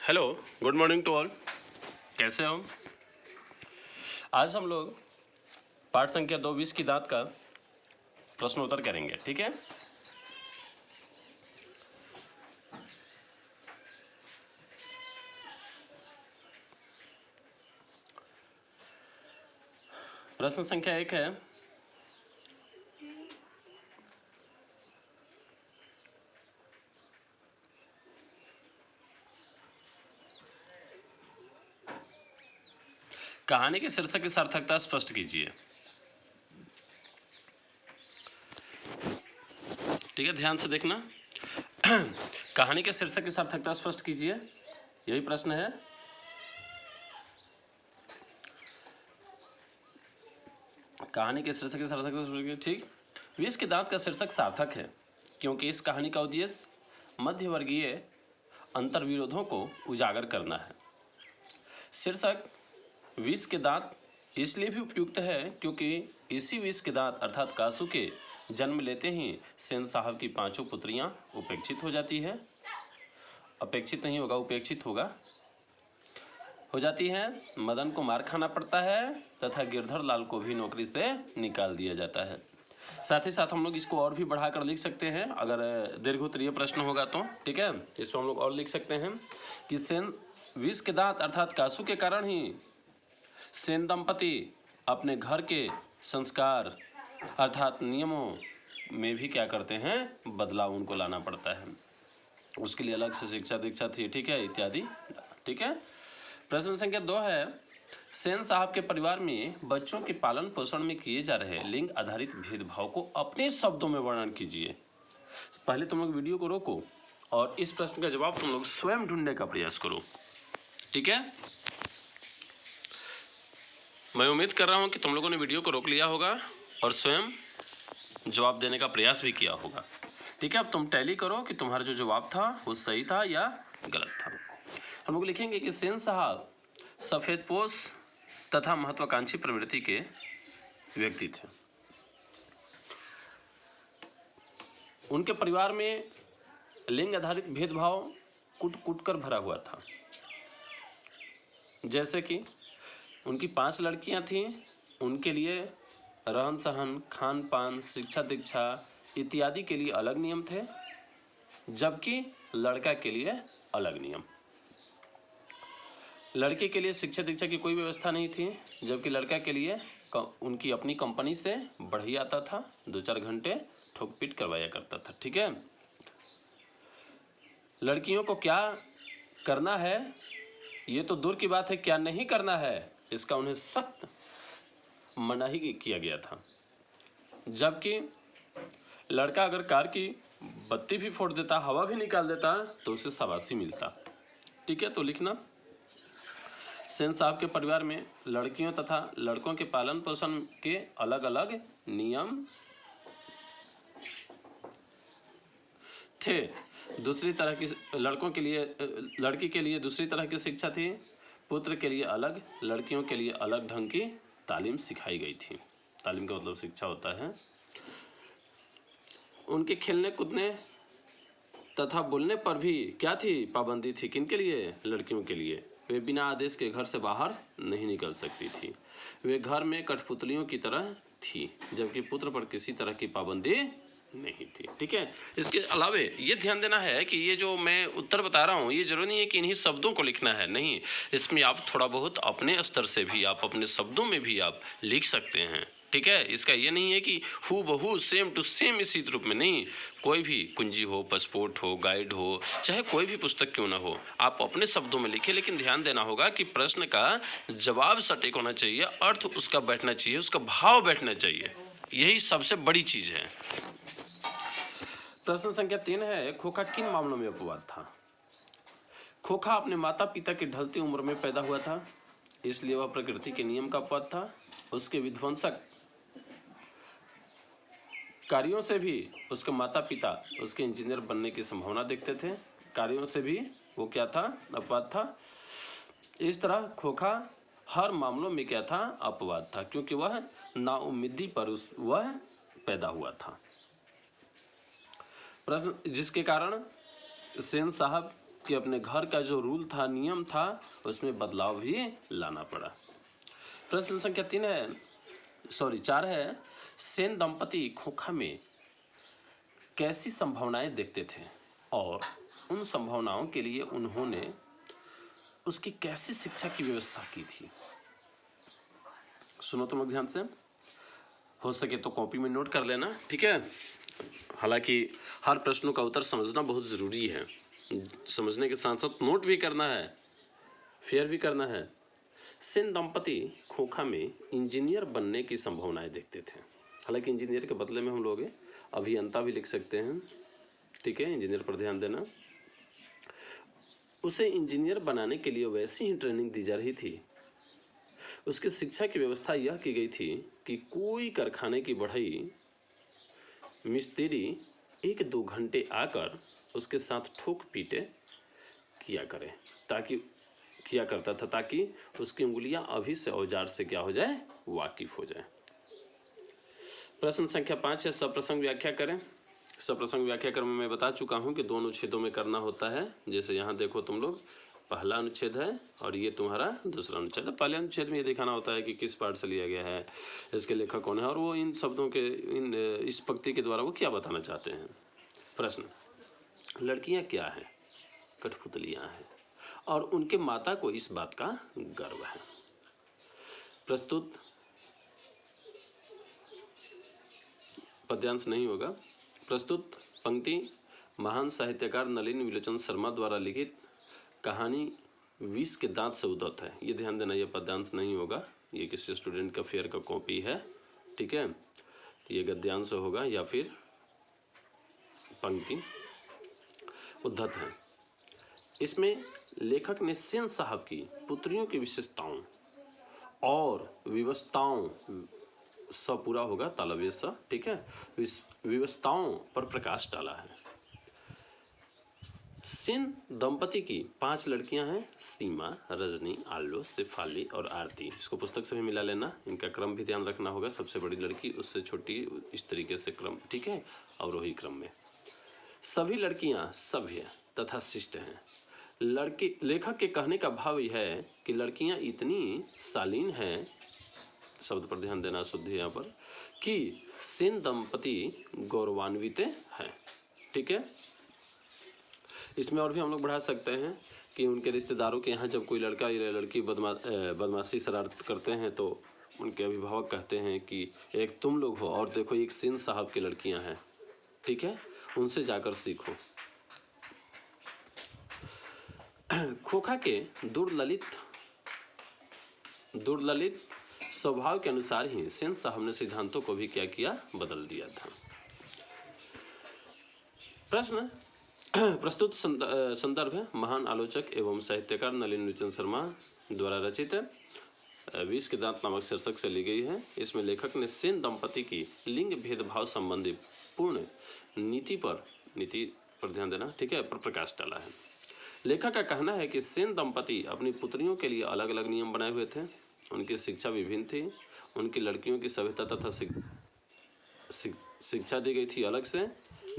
Hello, good morning to all. कैसे हो? आज हम लोग पाठ संख्या 2 की दांत का प्रश्नोत्तर करेंगे, ठीक है? प्रश्न संख्या 1 है, कहानी के शीर्षक की सार्थकता स्पष्ट कीजिए। ठीक है, ध्यान से देखना। कहानी के शीर्षक की सार्थकता स्पष्ट कीजिए, यही प्रश्न है। कहानी के शीर्षक की सार्थकता स्पष्ट कीजिए। ठीक, 20 की दांत का शीर्षक सार्थक है क्योंकि इस कहानी का उद्देश्य मध्यवर्गीय अंतर्विरोधों को उजागर करना है। शीर्षक 20 के दांत इसलिए भी उपयुक्त है क्योंकि इसी 20 के दांत अर्थात कासू के जन्म लेते ही सेन साहब की 5 पुत्रियां उपेक्षित हो जाती है। अपेक्षित नहीं होगा, उपेक्षित होगा, हो जाती है। मदन को मार खाना पड़ता है तथा गिरधर लाल को भी नौकरी से निकाल दिया जाता है। साथ ही साथ हम लोग इसको और भी बढ़ाकर लिख सकते हैं, अगर दीर्घोत्तरीय प्रश्न होगा तो। ठीक है, इस पर हम लोग और लिख सकते हैं कि सेन 20 के दांत अर्थात कासू के कारण ही सेन दंपति अपने घर के संस्कार अर्थात नियमों में भी क्या करते हैं, बदलाव उनको लाना पड़ता है। उसके लिए अलग से शिक्षा दीक्षा थी, ठीक है, इत्यादि। ठीक है, प्रश्न संख्या 2 है, सेन साहब के परिवार में बच्चों के पालन पोषण में किए जा रहे लिंग आधारित भेदभाव को अपने शब्दों में वर्णन कीजिए। पहले तुम लोग वीडियो को रोको और इस प्रश्न का जवाब तुम लोग स्वयं ढूंढने का प्रयास करो। ठीक है, मैं उम्मीद कर रहा हूं कि तुम लोगों ने वीडियो को रोक लिया होगा और स्वयं जवाब देने का प्रयास भी किया होगा। ठीक है, अब तुम टैली करो कि तुम्हारा जो जवाब था वो सही था या गलत था। हम लोग लिखेंगे कि सेन साहब सफेदपोश तथा महत्वाकांक्षी प्रवृत्ति के व्यक्ति थे। उनके परिवार में लिंग आधारित भेदभाव कूट कूट कर भरा हुआ था। जैसे कि उनकी 5 लड़कियां थीं, उनके लिए रहन सहन, खान पान, शिक्षा दीक्षा इत्यादि के लिए अलग नियम थे, जबकि लड़का के लिए अलग नियम। लड़के के लिए शिक्षा दीक्षा की कोई व्यवस्था नहीं थी, जबकि लड़का के लिए उनकी अपनी कंपनी से बढ़ी आता था, 2-4 घंटे ठोक पीट करवाया करता था। ठीक है, लड़कियों को क्या करना है ये तो दूर की बात है, क्या नहीं करना है इसका उन्हें सख्त मनाही किया गया था। जबकि लड़का अगर कार की बत्ती भी फोड़ देता, हवा भी निकाल देता तो उसे शाबाशी मिलता। ठीक है, तो लिखना, सेन साहब के परिवार में लड़कियों तथा लड़कों के पालन पोषण के अलग अलग नियम थे। दूसरी तरह की लड़कों के लिए, लड़की के लिए दूसरी तरह की शिक्षा थी, पुत्र के लिए अलग, लड़कियों के लिए अलग ढंग की तालीम सिखाई गई थी। तालीम का मतलब शिक्षा होता है। उनके खेलने कूदने तथा बोलने पर भी क्या थी, पाबंदी थी। किनके लिए? लड़कियों के लिए। वे बिना आदेश के घर से बाहर नहीं निकल सकती थी। वे घर में कठपुतलियों की तरह थी, जबकि पुत्र पर किसी तरह की पाबंदी नहीं थी। ठीक है, इसके अलावे ये ध्यान देना है कि ये जो मैं उत्तर बता रहा हूँ ये जरूरी नहीं है कि इन्हीं शब्दों को लिखना है, नहीं, इसमें आप थोड़ा बहुत अपने स्तर से भी, आप अपने शब्दों में भी आप लिख सकते हैं। ठीक है, इसका ये नहीं है कि हु बहू सेम टू सेम इसी रूप में, नहीं, कोई भी कुंजी हो, पासपोर्ट हो, गाइड हो, चाहे कोई भी पुस्तक क्यों ना हो, आप अपने शब्दों में लिखें। लेकिन ध्यान देना होगा कि प्रश्न का जवाब सटीक होना चाहिए, अर्थ उसका बैठना चाहिए, उसका भाव बैठना चाहिए, यही सबसे बड़ी चीज है। प्रश्न संख्या 3 है, खोखा किन मामलों में अपवाद था? खोखा अपने माता पिता की ढलती उम्र में पैदा हुआ था, इसलिए वह प्रकृति के नियम का अपवाद था। उसके विध्वंसक कार्यों से भी उसके माता पिता उसके इंजीनियर बनने की संभावना देखते थे। कार्यों से भी वो क्या था, अपवाद था। इस तरह खोखा हर मामलों में क्या था, अपवाद था, क्योंकि वह नाउम्मीदी पर वह पैदा हुआ था। प्रश्न जिसके कारण सेन साहब कि अपने घर का जो रूल था, नियम था, उसमें बदलाव भी लाना पड़ा। प्रश्न संख्या 4 है, सेन दंपति खोखा में कैसी संभावनाएं देखते थे और उन संभावनाओं के लिए उन्होंने उसकी कैसी शिक्षा की व्यवस्था की थी। सुनो तुम लोग ध्यान से, हो सके तो कॉपी में नोट कर लेना, ठीक है। हालांकि हर प्रश्नों का उत्तर समझना बहुत ज़रूरी है, समझने के साथ साथ नोट भी करना है, फेयर भी करना है। सेन दंपति खोखा में इंजीनियर बनने की संभावनाएं देखते थे। हालांकि इंजीनियर के बदले में हम लोग अभियंता भी लिख सकते हैं, ठीक है, इंजीनियर पर ध्यान देना। उसे इंजीनियर बनाने के लिए वैसी ही ट्रेनिंग दी जा रही थी। उसकी शिक्षा की व्यवस्था यह की गई थी कि कोई कारखाने की बढ़ई मिस्त्री 1-2 घंटे आकर उसके साथ ठोक पीटे किया करता था, ताकि उसकी उंगलियां अभी से औजार से क्या हो जाए, वाकिफ हो जाए। प्रश्न संख्या 5 है, सप्रसंग व्याख्या करें। सप्रसंग व्याख्या क्रम में मैं बता चुका हूं कि 2 अनुच्छेदों में करना होता है। जैसे यहाँ देखो तुम लोग, पहला अनुच्छेद है और ये तुम्हारा दूसरा अनुच्छेद है। पहले अनुच्छेद में ये दिखाना होता है कि किस पाठ से लिया गया है, इसके लेखक कौन है और वो इन शब्दों के इस पंक्ति के द्वारा वो क्या बताना चाहते हैं। प्रश्न, लड़कियां क्या हैं? कठपुतलियां हैं और उनके माता को इस बात का गर्व है। प्रस्तुत पद्यांश नहीं होगा। प्रस्तुत पंक्ति महान साहित्यकार नलिन विलोचन शर्मा द्वारा लिखित कहानी विष के दांत से उद्धत है। ये ध्यान देना, ये पद्यांश नहीं होगा, ये किसी स्टूडेंट का फेयर का कॉपी है, ठीक है। ये गद्यांश होगा या फिर पंक्ति उद्धत है। इसमें लेखक ने सेन साहब की पुत्रियों की विशेषताओं और विवशताओं, सब पूरा होगा तालव्य सा, ठीक है, विवशताओं पर प्रकाश डाला है। सेन दंपति की 5 लड़कियां हैं, सीमा, रजनी, आलो, शेफाली और आरती। इसको पुस्तक से भी मिला लेना, इनका क्रम भी ध्यान रखना होगा, सबसे बड़ी लड़की उससे छोटी, इस तरीके से क्रम, ठीक है, अवरोही क्रम में। सभी लड़कियां सभ्य तथा शिष्ट हैं। लेखक के कहने का भाव यह है कि लड़कियां इतनी शालीन हैं, शब्द पर ध्यान देना, शुद्ध यहाँ पर, कि सेन दंपति गौरवान्वित हैं, ठीक है। इसमें और भी हम लोग बढ़ा सकते हैं कि उनके रिश्तेदारों के यहाँ जब कोई लड़का या लड़की बदमाशी शरारत करते हैं तो उनके अभिभावक कहते हैं कि एक तुम लोग हो और देखो एक सेन साहब की लड़कियां हैं, ठीक है, उनसे जाकर सीखो। खोखा के दुर्ललित स्वभाव के अनुसार ही सेन साहब ने सिद्धांतों को भी क्या किया, बदल दिया था। प्रश्न, प्रस्तुत संदर्भ है महान आलोचक एवं साहित्यकार नलिन विलोचन शर्मा द्वारा रचित विष के दांत नामक शीर्षक से ली गई है। इसमें लेखक ने सेन दंपति की लिंग भेदभाव संबंधी पूर्ण नीति पर ध्यान देना, ठीक है, पर प्रकाश डाला है। लेखक का कहना है कि सेन दंपति अपनी पुत्रियों के लिए अलग अलग नियम बनाए हुए थे, उनकी शिक्षा विभिन्न थी, उनकी लड़कियों की सभ्यता तथा शिक्षा दी गई थी अलग से,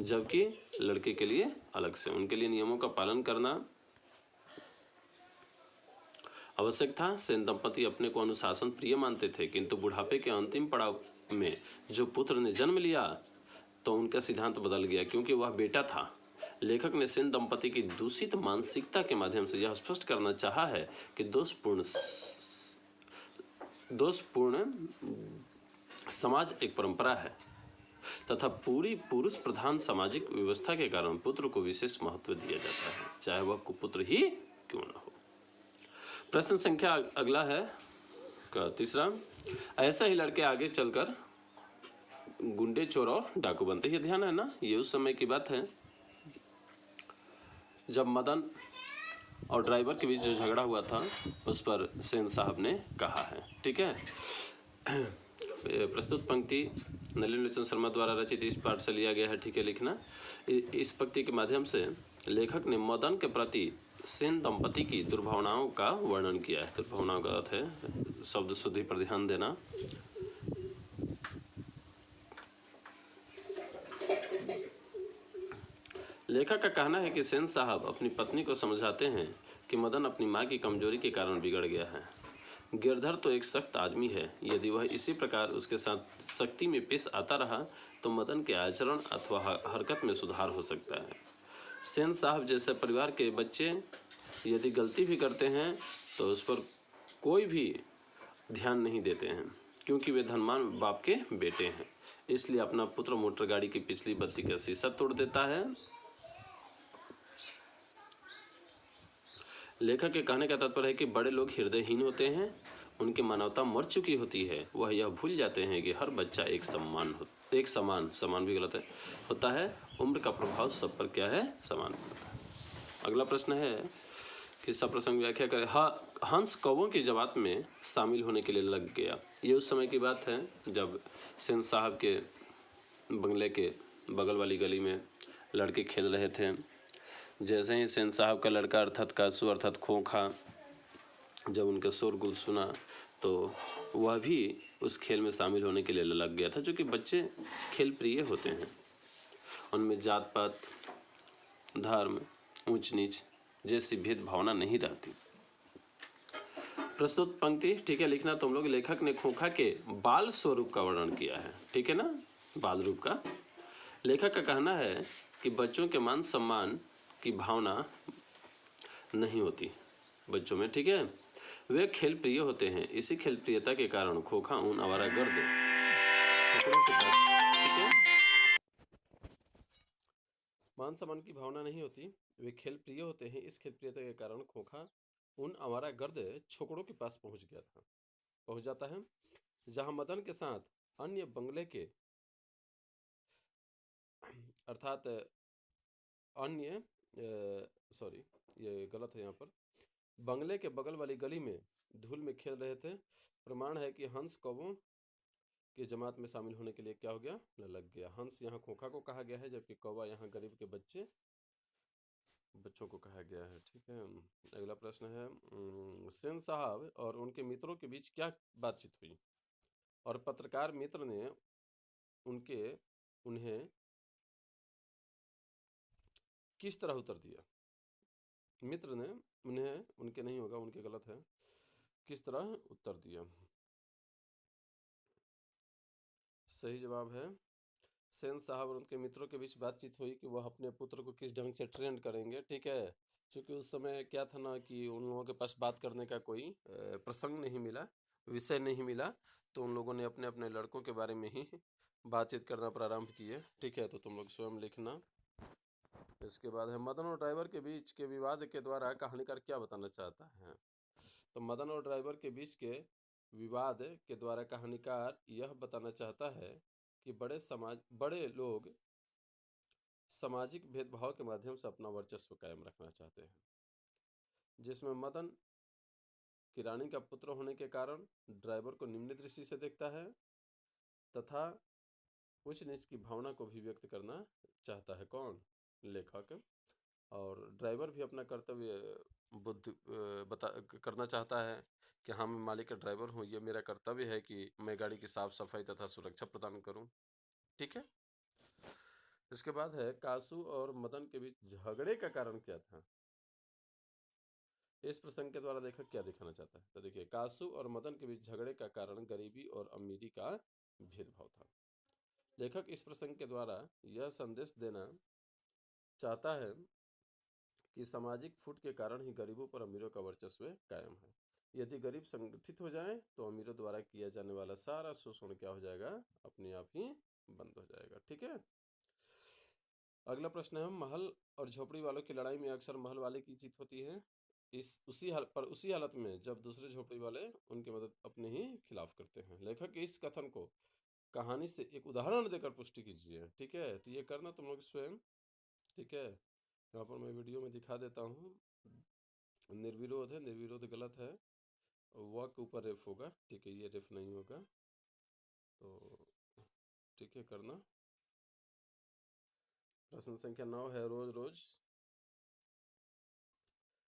जबकि लड़के के लिए अलग से। उनके लिए नियमों का पालन करना आवश्यक था। सेन दंपति अपने को अनुशासन प्रिय मानते थे, किंतु बुढ़ापे के अंतिम पड़ाव में जो पुत्र ने जन्म लिया तो उनका सिद्धांत बदल गया, क्योंकि वह बेटा था। लेखक ने सेन दंपति की दूषित मानसिकता के माध्यम से यह स्पष्ट करना चाहा है कि दोषपूर्ण समाज एक परंपरा है तथा पूरी पुरुष प्रधान सामाजिक व्यवस्था के कारण पुत्र को विशेष महत्व दिया जाता है, चाहे वह कुपुत्र ही क्यों न हो। प्रश्न संख्या अगला है का तीसरा, ऐसा ही लड़के आगे चलकर गुंडे, चोर और डाकू बनते। ये ध्यान है ना, ये उस समय की बात है जब मदन और ड्राइवर के बीच जो झगड़ा हुआ था उस पर सेन साहब ने कहा है, ठीक है। प्रस्तुत पंक्ति नलिन विलोचन शर्मा द्वारा रचित इस पाठ से लिया गया है, ठीक है, लिखना। इस पंक्ति के माध्यम से लेखक ने मदन के प्रति सेन दंपति की दुर्भावनाओं का वर्णन किया है। दुर्भावनाओं का अर्थ है, शब्द शुद्धि पर ध्यान देना। लेखक का कहना है कि सेन साहब अपनी पत्नी को समझाते हैं कि मदन अपनी माँ की कमजोरी के कारण बिगड़ गया है। गिरधर तो एक सख्त आदमी है, यदि वह इसी प्रकार उसके साथ सख्ती में पेश आता रहा तो मदन के आचरण अथवा हरकत में सुधार हो सकता है। सेन साहब जैसे परिवार के बच्चे यदि गलती भी करते हैं तो उस पर कोई भी ध्यान नहीं देते हैं, क्योंकि वे धनवान बाप के बेटे हैं। इसलिए अपना पुत्र मोटर गाड़ी की पिछली बत्ती का शीशा तोड़ देता है। लेखक के कहने का तात्पर्य है कि बड़े लोग हृदयहीन होते हैं, उनकी मानवता मर चुकी होती है, वह यह भूल जाते हैं कि हर बच्चा एक समान भी गलत है होता है। उम्र का प्रभाव सब पर क्या है, समान पड़ता है। अगला प्रश्न है कि सप्रसंग व्याख्या करें। हंस कौवों की जमात में शामिल होने के लिए लग गया। ये उस समय की बात है जब सेन साहब के बंगले के बगल वाली गली में लड़के खेल रहे थे। जैसे ही सेन साहब का लड़का अर्थात कासू अर्थात खोखा जब उनका शोरगुल सुना तो वह भी उस खेल में शामिल होने के लिए लग गया था। जो कि बच्चे खेल प्रिय होते हैं, उनमें जात पात, धर्म, ऊंच नीच जैसी भेद भावना नहीं रहती। प्रस्तुत पंक्ति ठीक है लिखना तुम लोग। लेखक ने खोखा के बाल स्वरूप का वर्णन किया है, ठीक है ना, बाल रूप का। लेखक का कहना है कि बच्चों के मान सम्मान की भावना नहीं होती बच्चों में, ठीक है। वे खेल प्रिय होते हैं, इसी खेल प्रियता के कारण खोखा उन आवारागर्द टुकड़ों के पास, ठीक है, मान सम्मान की भावना नहीं होती, वे खेल प्रिय होते हैं, इस खेल प्रियता के कारण खोखा उन आवारागर्द छोकड़ों के पास पहुंच जाता है, जहां मदन के साथ अन्य बंगले के अर्थात अन्य सॉरी ये गलत है, यहाँ पर बंगले के बगल वाली गली में धूल में खेल रहे थे। प्रमाण है कि हंस कौवों की जमात में शामिल होने के लिए क्या हो गया, लग गया। हंस यहाँ खोखा को कहा गया है, जबकि कौवा यहाँ गरीब के बच्चों को कहा गया है, ठीक है। अगला प्रश्न है सेन साहब और उनके मित्रों के बीच क्या बातचीत हुई और पत्रकार मित्र ने उन्हें किस तरह उत्तर दिया। मित्र ने उन्हें, उनके नहीं होगा, उनके गलत है, किस तरह उत्तर दिया। सही जवाब है सेन साहब और उनके मित्रों के बीच बातचीत हुई कि वह अपने पुत्र को किस ढंग से ट्रेंड करेंगे, ठीक है। क्योंकि उस समय क्या था ना कि उन लोगों के पास बात करने का कोई प्रसंग नहीं मिला, विषय नहीं मिला, तो उन लोगों ने अपने अपने लड़कों के बारे में ही बातचीत करना प्रारंभ किए, ठीक है। तो तुम लोग स्वयं लिखना। इसके बाद है मदन और ड्राइवर के बीच के विवाद के द्वारा कहानीकार क्या बताना चाहता है। तो मदन और ड्राइवर के बीच के विवाद के द्वारा कहानीकार यह बताना चाहता है कि बड़े लोग सामाजिक भेदभाव के माध्यम से अपना वर्चस्व कायम रखना चाहते हैं, जिसमें मदन किरानी का पुत्र होने के कारण ड्राइवर को निम्न दृष्टि से देखता है तथा उच्च नीच की भावना को भी व्यक्त करना चाहता है। कौन, लेखक। और ड्राइवर भी अपना कर्तव्य बुद्धि करना चाहता है कि हाँ मैं मालिक का ड्राइवर हूँ, ये मेरा कर्तव्य है कि मैं गाड़ी की साफ सफाई तथा सुरक्षा प्रदान करूँ, ठीक है। इसके बाद है कासू और मदन के बीच झगड़े का कारण क्या था। इस प्रसंग के द्वारा लेखक क्या दिखाना चाहता है। तो देखिए, कासू और मदन के बीच झगड़े का कारण गरीबी और अमीरी का भेदभाव था। लेखक इस प्रसंग के द्वारा यह संदेश देना चाहता है कि सामाजिक फूट के कारण ही गरीबों पर अमीरों का वर्चस्व कायम है। यदि गरीब संगठित हो जाएं तो अमीरों द्वारा किया जाने वाला सारा शोषण क्या हो जाएगा, अपने आप ही बंद हो जाएगा, ठीक है। अगला प्रश्न है महल और झोपड़ी वालों की लड़ाई में अक्सर महल वाले की जीत होती है उसी हालत में जब दूसरे झोपड़ी वाले उनकी मदद अपने ही खिलाफ करते हैं। लेखक के इस कथन को कहानी से एक उदाहरण देकर पुष्टि कीजिए, ठीक है। तो ये करना तुम लोग स्वयं, ठीक है। यहाँ पर मैं वीडियो में दिखा देता हूँ। निर्विरोध है, निर्विरोध गलत है, व के ऊपर रेफ होगा, ठीक है, ये रेफ नहीं होगा, तो ठीक है करना। प्रश्न संख्या 9 है रोज रोज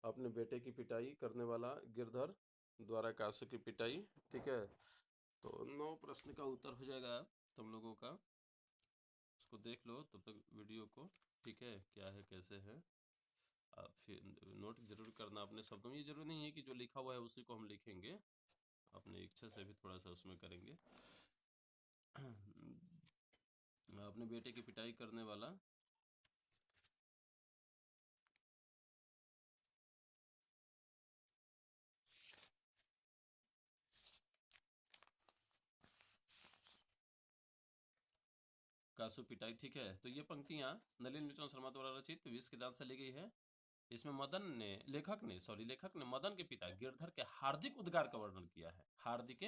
अपने बेटे की पिटाई करने वाला गिरधर द्वारा कासू की पिटाई, ठीक है। तो 9 प्रश्न का उत्तर हो जाएगा तुम लोगों का, उसको देख लो तब तक वीडियो को। ठीक है, क्या है कैसे है, आप फिर नोट जरूर करना अपने शब्दों में। ये जरूरी नहीं है कि जो लिखा हुआ है उसी को हम लिखेंगे, अपने इच्छा से भी थोड़ा सा उसमें करेंगे। अपने बेटे की पिटाई करने वाला कासु पिटाई, ठीक है। तो ये पंक्तियां नलिन लोचन शर्मा द्वारा रचित 20 के दांत से ली गई है। इसमें लेखक ने मदन के पिता गिरधर के हार्दिक उद्गार का वर्णन किया है, हार्दिक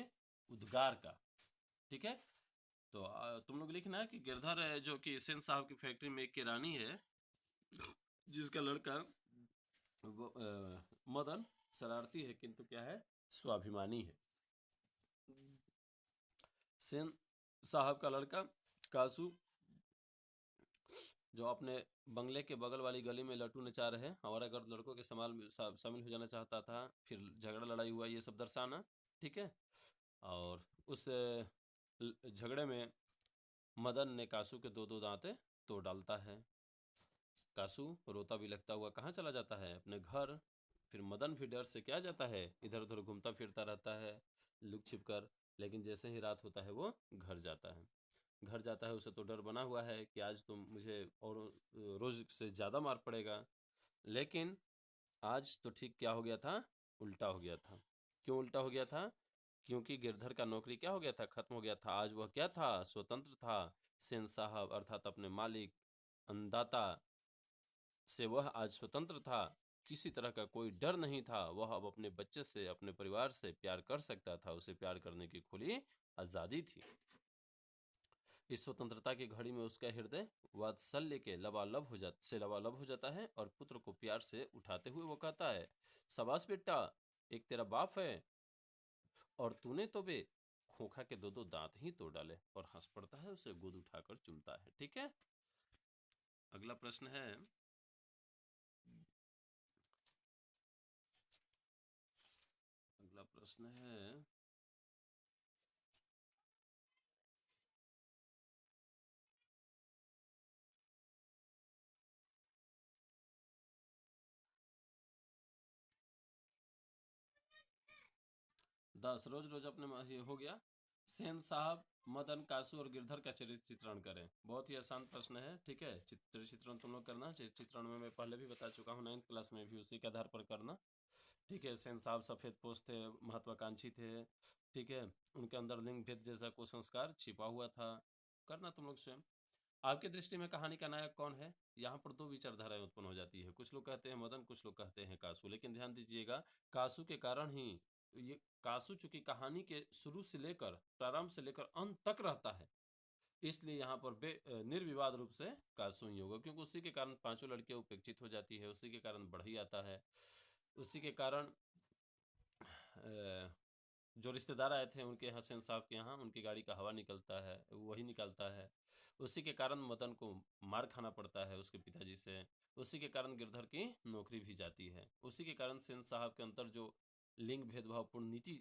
उद्गार का, ठीक है। तो तुम लोग लिखना है कि गिरधर है जो कि सेन साहब की फैक्ट्री में एक किरानी है, जिसका लड़का मदन शरारती है किंतु क्या है, स्वाभिमानी है। सेन साहब का लड़का कासू जो अपने बंगले के बगल वाली गली में लट्टू नचा रहे और अगर लड़कों के शामिल हो जाना चाहता था, फिर झगड़ा लड़ाई हुआ, ये सब दर्शाना, ठीक है। और उस झगड़े में मदन ने कासू के दो दो दांते तोड़ डालता है। कासू रोता बिलखता हुआ कहाँ चला जाता है, अपने घर। फिर मदन भी डर से क्या जाता है, इधर उधर घूमता फिरता रहता है लुक छिप कर। लेकिन जैसे ही रात होता है वो घर जाता है। घर जाता है, उसे तो डर बना हुआ है कि आज तो मुझे और रोज से ज़्यादा मार पड़ेगा। लेकिन आज तो ठीक क्या हो गया था, उल्टा हो गया था। क्यों उल्टा हो गया था, क्योंकि गिरधर का नौकरी क्या हो गया था, खत्म हो गया था। आज वह क्या था, स्वतंत्र था। सेन साहब अर्थात अपने मालिक अन्नदाता से वह आज स्वतंत्र था। किसी तरह का कोई डर नहीं था। वह अब अपने बच्चे से, अपने परिवार से प्यार कर सकता था। उसे प्यार करने की खुली आज़ादी थी। इस स्वतंत्रता की घड़ी में उसका हृदय वात्सल्य के लबालब हो जाता है और पुत्र को प्यार से उठाते हुए वो कहता है, शाबाश बेटा, एक तेरा बाप है और तूने तो बे खोखा के दो दो दांत ही तोड़ डाले। और हंस पड़ता है, उसे गोद उठाकर चूमता है, ठीक है। अगला प्रश्न है, अगला प्रश्न है 10। रोज रोज अपने ये हो गया। सेन साहब, मदन, कासू और गिरधर का चरित्र चित्रण करें। बहुत ही आसान प्रश्न है, ठीक है। चित्र चित्रण तुम लोग करना। चरित्र चित्रण में मैं पहले भी बता चुका हूँ 9th क्लास में भी, उसी के आधार पर करना, ठीक है। सेन साहब सफ़ेद पोष थे, महत्वाकांक्षी थे, ठीक है। उनके अंदर लिंग भेद जैसा कुसंस्कार छिपा हुआ था। करना तुम लोग स्वयं। आपकी दृष्टि में कहानी का नायक कौन है, यहाँ पर दो विचारधाराएं उत्पन्न हो जाती है। कुछ लोग कहते हैं मदन, कुछ लोग कहते हैं कासू। लेकिन ध्यान दीजिएगा, कासू के कारण ही ये, कासू चूंकि कहानी के शुरू से लेकर, प्रारंभ से लेकर अंत तक रहता है, इसलिए यहाँ पर निर्विवाद रूप से कासू ही होगा। क्योंकि उसी के कारण पांचों लड़कियां उपेक्षित हो जाती है, उसी के कारण बढ़ई आता है, उसी के कारण जो रिश्तेदार आए थे उनके यहाँ, सेन साहब के यहाँ, उनकी गाड़ी का हवा निकलता है, वही निकलता है। उसी के कारण मदन को मार खाना पड़ता है उसके पिताजी से। उसी के कारण गिरधर की नौकरी भी जाती है। उसी के कारण सेन साहब के अंदर जो लिंग भेदभावपूर्ण नीति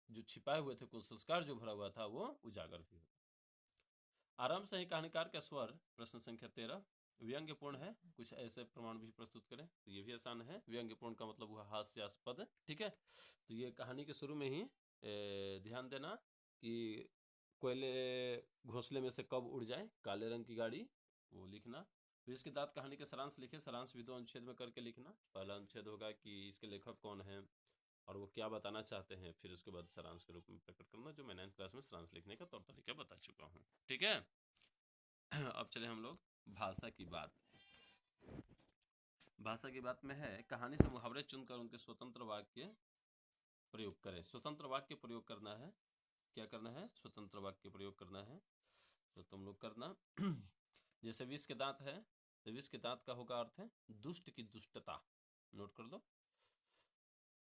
जो छिपाए हुए थे, कुसंस्कार जो भरा हुआ था, वो उजागर भी होता। आराम से ही कहानीकार का स्वर, प्रश्न संख्या 13, व्यंग्यपूर्ण है। कुछ ऐसे प्रमाण भी प्रस्तुत करें। तो ये भी आसान है। व्यंग्यपूर्ण का मतलब हुआ हास्यास्पद, ठीक है। तो ये कहानी के शुरू में ही ध्यान देना कि कोयले घोंसले में से कब उड़ जाए काले रंग की गाड़ी, वो लिखना। फिर इसके दांत कहानी के सारांश लिखे। सारांश भी 2 अनुच्छेद में करके लिखना। पहला अनुच्छेद होगा कि इसके लेखक कौन है और वो क्या बताना चाहते हैं। फिर उसके बाद सारांश के रूप में प्रकट करना, जो मैं 9th क्लास में सारांश लिखने का तौर तरीका बता चुका हूँ, ठीक है। अब चले हम लोग भाषा की बात। भाषा की बात में है, कहानी से मुहावरे चुनकर उनके स्वतंत्र वाक्य प्रयोग करें। स्वतंत्र वाक्य प्रयोग करना है। क्या करना है, स्वतंत्र वाक्य प्रयोग करना है। तो तुम लोग करना। जैसे 20 के दांत है, तो 20 के दांत का होगा अर्थ है दुष्ट की दुष्टता, नोट कर दो।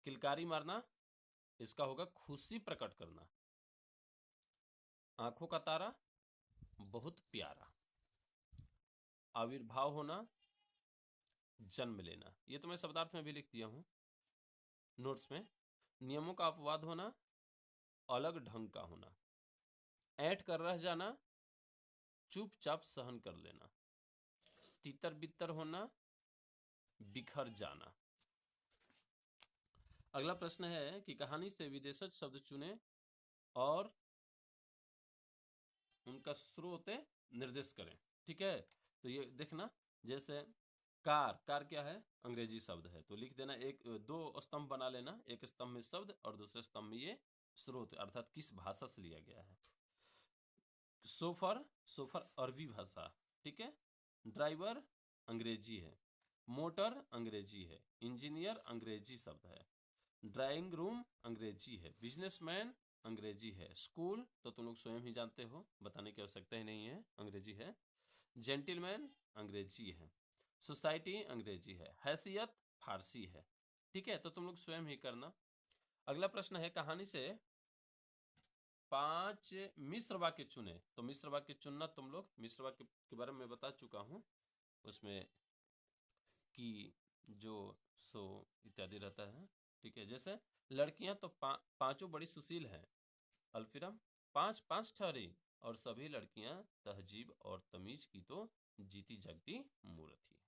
किलकारी मारना, इसका होगा खुशी प्रकट करना। आंखों का तारा, बहुत प्यारा। आविर्भाव होना, जन्म लेना। ये तो मैं शब्दार्थ में भी लिख दिया हूं नोट्स में। नियमों का अपवाद होना, अलग ढंग का होना। ऐंठ कर रह जाना, चुपचाप सहन कर लेना। तितर बितर होना, बिखर जाना। अगला प्रश्न है कि कहानी से विदेशज शब्द चुने और उनका स्रोत निर्देश करें। ठीक है, तो ये देखना, जैसे कार, कार क्या है? अंग्रेजी शब्द है, तो लिख देना, एक दो स्तंभ बना लेना, एक स्तंभ में शब्द और दूसरे स्तंभ में ये स्रोत अर्थात किस भाषा से लिया गया है। सोफर, सोफर अरबी भाषा, ठीक है। ड्राइवर अंग्रेजी है, मोटर अंग्रेजी है, इंजीनियर अंग्रेजी शब्द है, ड्राइंग रूम अंग्रेजी है, बिजनेसमैन अंग्रेजी है, स्कूल तो तुम लोग स्वयं ही जानते हो, बताने की आवश्यकता ही नहीं है, अंग्रेजी है, जेंटिलमैन अंग्रेजी है, सोसाइटी अंग्रेजी है, हैसियत फारसी है। ठीक है, तो तुम लोग स्वयं ही करना। अगला प्रश्न है, कहानी से 5 मिश्र वाक्य चुने। तो मिश्र वाक्य चुनना, तुम लोग मिश्र वाक्य के बारे में बता चुका हूं, उसमें की, जो, सो इत्यादि रहता है। ठीक है, जैसे लड़कियां तो पांचों बड़ी सुशील हैं, अल्फिरम 5 ठहरी, और सभी लड़कियां तहजीब और तमीज की तो जीती जागती मूर्ति है।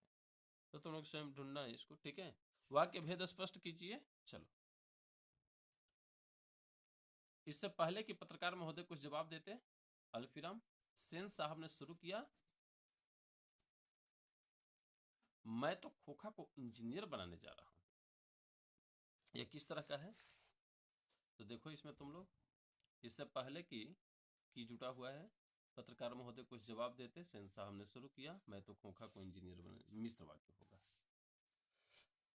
तो तुम लोग स्वयं ढूंढना है इसको। ठीक है, वाक्य भेद स्पष्ट कीजिए। चलो, इससे पहले कि पत्रकार महोदय कुछ जवाब देते, अल्फिरम, सेन साहब ने शुरू किया, मैं तो खोखा को इंजीनियर बनाने जा रहा हूं। यह किस तरह का है? तो देखो इसमें तुम लोग, इससे पहले की जुटा हुआ है, पत्रकार महोदय कुछ जवाब देते, सेन साहब ने शुरू किया, मैं तो खोखा को इंजीनियर बनाने, मिश्र वाक्य होगा।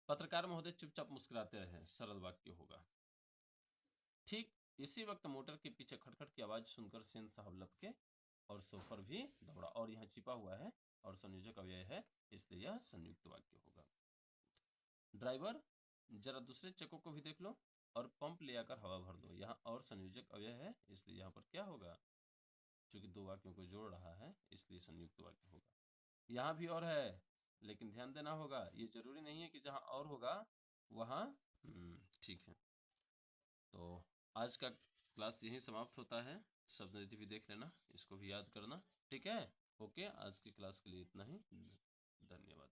पत्रकार महोदय चुपचाप मुस्कुराते रहे, सरल वाक्य होगा। ठीक इसी वक्त मोटर के पीछे खटखट की आवाज सुनकर सेन साहब लपके और सोफर भी दौड़ा, और यहाँ छिपा हुआ है और संयोजक अव्यय है, इसलिए यह संयुक्त वाक्य होगा। ड्राइवर, जरा दूसरे चक्कों को भी देख लो और पंप ले आकर हवा भर दो, यहाँ और संयोजक अव्यय है, इसलिए यहाँ पर क्या होगा? क्योंकि दो वाक्यों को जोड़ रहा है, इसलिए संयुक्त वाक्य होगा। यहाँ भी और है, लेकिन ध्यान देना होगा, ये जरूरी नहीं है कि जहाँ और होगा वहाँ। ठीक है, तो आज का क्लास यहीं समाप्त होता है। शब्द नीति भी देख लेना, इसको भी याद करना। ठीक है, ओके, आज की क्लास के लिए इतना ही, धन्यवाद।